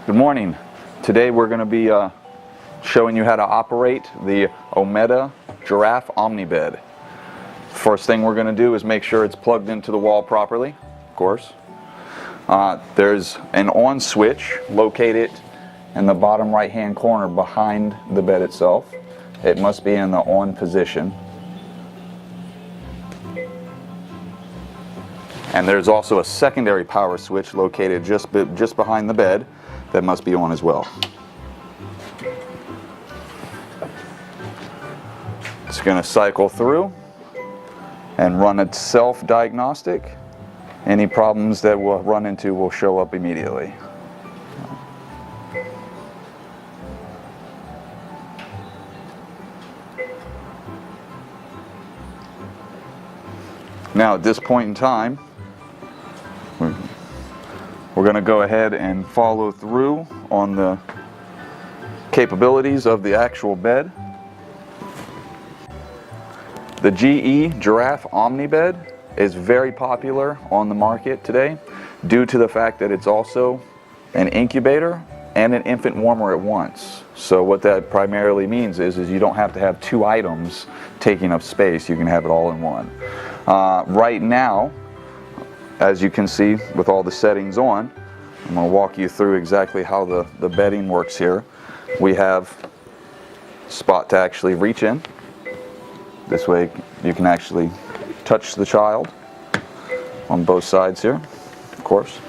Good morning. Today we're going to be showing you how to operate the Ohmeda Giraffe OMNIBED. First thing we're going to do is make sure it's plugged into the wall properly, of course. There's an on switch located in the bottom right hand corner behind the bed itself. It must be in the on position. And there's also a secondary power switch located just behind the bed that must be on as well. It's going to cycle through and run a self-diagnostic. Any problems that we'll run into will show up immediately. Now at this point in time, we're going to go ahead and follow through on the capabilities of the actual bed. The GE Giraffe OMNIBED is very popular on the market today due to the fact that it's also an incubator and an infant warmer at once. So what that primarily means is you don't have to have two items taking up space. You can have it all in one. Right now, as you can see with all the settings on, I'm going to walk you through exactly how the bedding works here. We have a spot to actually reach in. This way you can actually touch the child on both sides here, of course.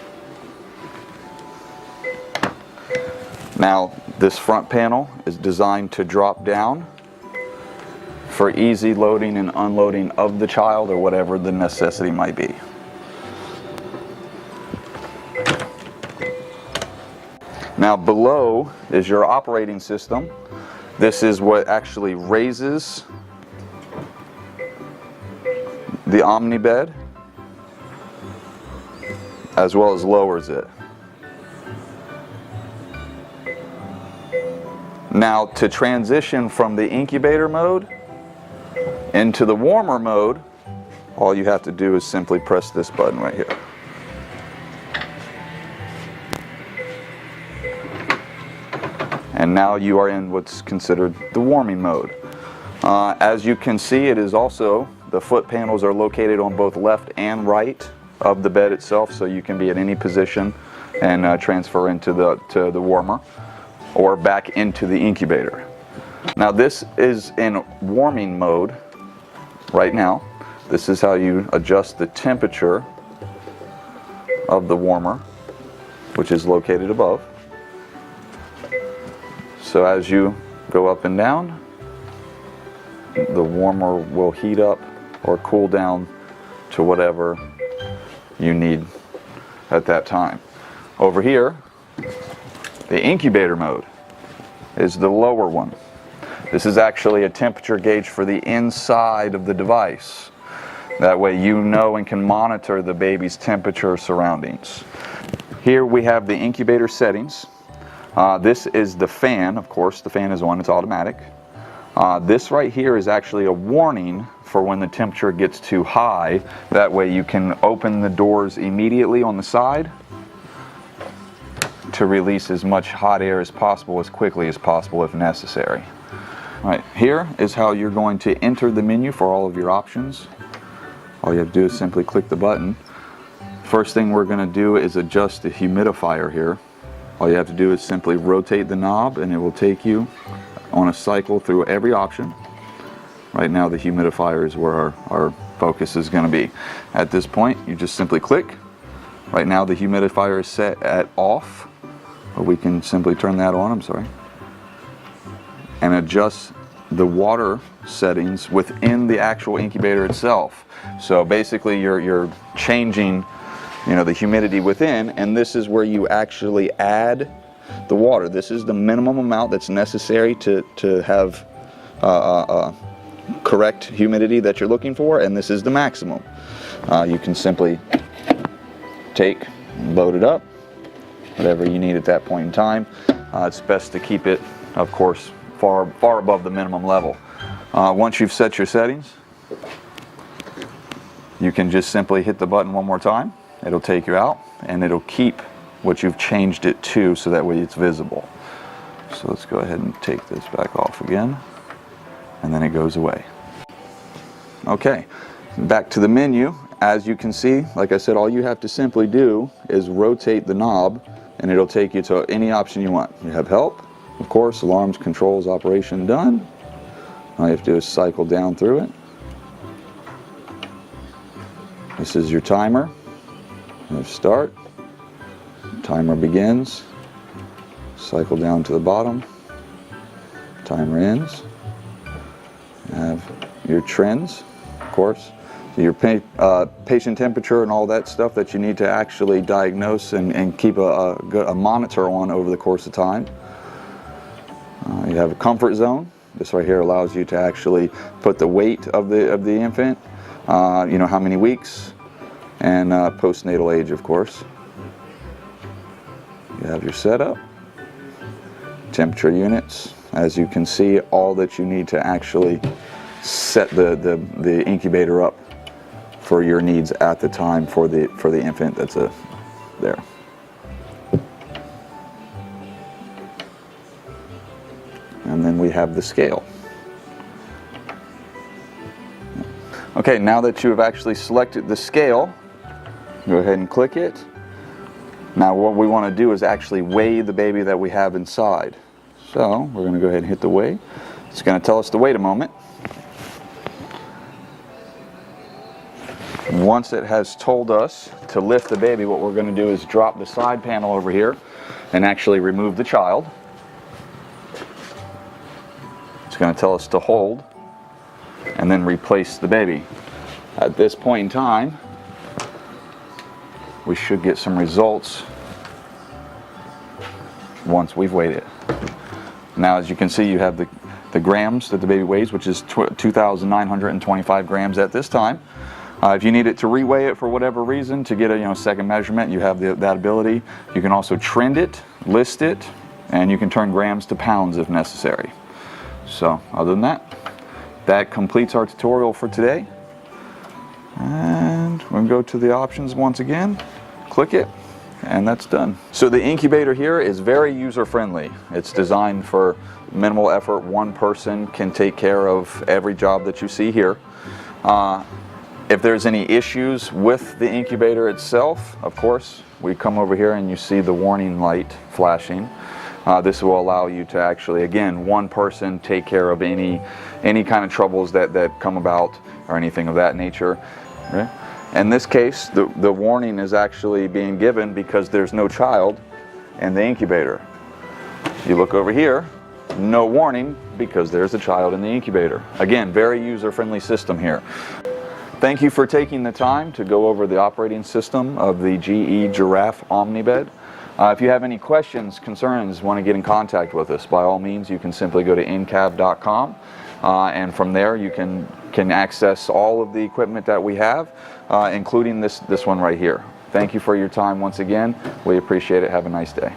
Now this front panel is designed to drop down for easy loading and unloading of the child or whatever the necessity might be. Now below is your operating system. This is what actually raises the OMNIBED as well as lowers it. Now to transition from the incubator mode into the warmer mode, all you have to do is simply press this button right here. And now you are in what's considered the warming mode. As you can see, it is also, the foot panels are located on both left and right of the bed itself, so you can be at any position and transfer into the warmer or back into the incubator. Now this is in warming mode right now. This is how you adjust the temperature of the warmer, which is located above. So as you go up and down, the warmer will heat up or cool down to whatever you need at that time. Over here, the incubator mode is the lower one. This is actually a temperature gauge for the inside of the device. That way you know and can monitor the baby's temperature surroundings. Here we have the incubator settings. This is the fan, of course, the fan is on, it's automatic. This right here is actually a warning for when the temperature gets too high. That way you can open the doors immediately on the side to release as much hot air as possible, as quickly as possible if necessary. All right, here is how you're going to enter the menu for all of your options. All you have to do is simply click the button. First thing we're going to do is adjust the humidifier here. All you have to do is simply rotate the knob and it will take you on a cycle through every option. Right now the humidifier is where our focus is going to be. At this point you just simply click. Right now the humidifier is set at off, but we can simply turn that on, and adjust the water settings within the actual incubator itself. So basically you're changing the humidity within, and this is where you actually add the water. This is the minimum amount that's necessary to have correct humidity that you're looking for, and this is the maximum. You can simply load it up, whatever you need at that point in time. It's best to keep it, of course, far above the minimum level. Once you've set your settings, you can just simply hit the button one more time. It'll take you out and it'll keep what you've changed it to, so that way it's visible. So let's go ahead and take this back off again, and then it goes away. Okay, back to the menu. As you can see, like I said, all you have to simply do is rotate the knob and it'll take you to any option you want. You have help, of course, alarms, controls, operation done. All you have to do is cycle down through it. This is your timer. You have start. Timer begins. Cycle down to the bottom. Timer ends. You have your trends, of course. So your patient temperature and all that stuff that you need to actually diagnose and keep a monitor on over the course of time. You have a comfort zone. This right here allows you to actually put the weight of the infant, you know, how many weeks, and postnatal age, of course. You have your setup, temperature units. As you can see, all that you need to actually set the incubator up for your needs at the time for the infant that's there. And then we have the scale. Okay, now that you have actually selected the scale, go ahead and click it. Now what we want to do is actually weigh the baby that we have inside. So we're going to go ahead and hit the weigh. It's going to tell us to wait a moment. Once it has told us to lift the baby, what we're going to do is drop the side panel over here and actually remove the child. It's going to tell us to hold and then replace the baby. At this point in time, we should get some results once we've weighed it. Now, as you can see, you have the grams that the baby weighs, which is 2,925 grams at this time. If you need it to reweigh it for whatever reason to get a second measurement, you have that ability. You can also trend it, list it, and you can turn grams to pounds if necessary. So other than that, that completes our tutorial for today. And we're going to go to the options once again, click it, and that's done. So the incubator here is very user-friendly. It's designed for minimal effort. One person can take care of every job that you see here. If there's any issues with the incubator itself, of course, we come over here and you see the warning light flashing. This will allow you to actually, again, one person take care of any kind of troubles that come about or anything of that nature. Right? In this case, the warning is actually being given because there's no child in the incubator. You look over here, no warning because there's a child in the incubator. Again, very user-friendly system here. Thank you for taking the time to go over the operating system of the GE Giraffe OMNIBED. If you have any questions, concerns, want to get in contact with us, by all means you can simply go to inCAV.com, and from there you can access all of the equipment that we have, including this one right here. Thank you for your time once again. We appreciate it. Have a nice day.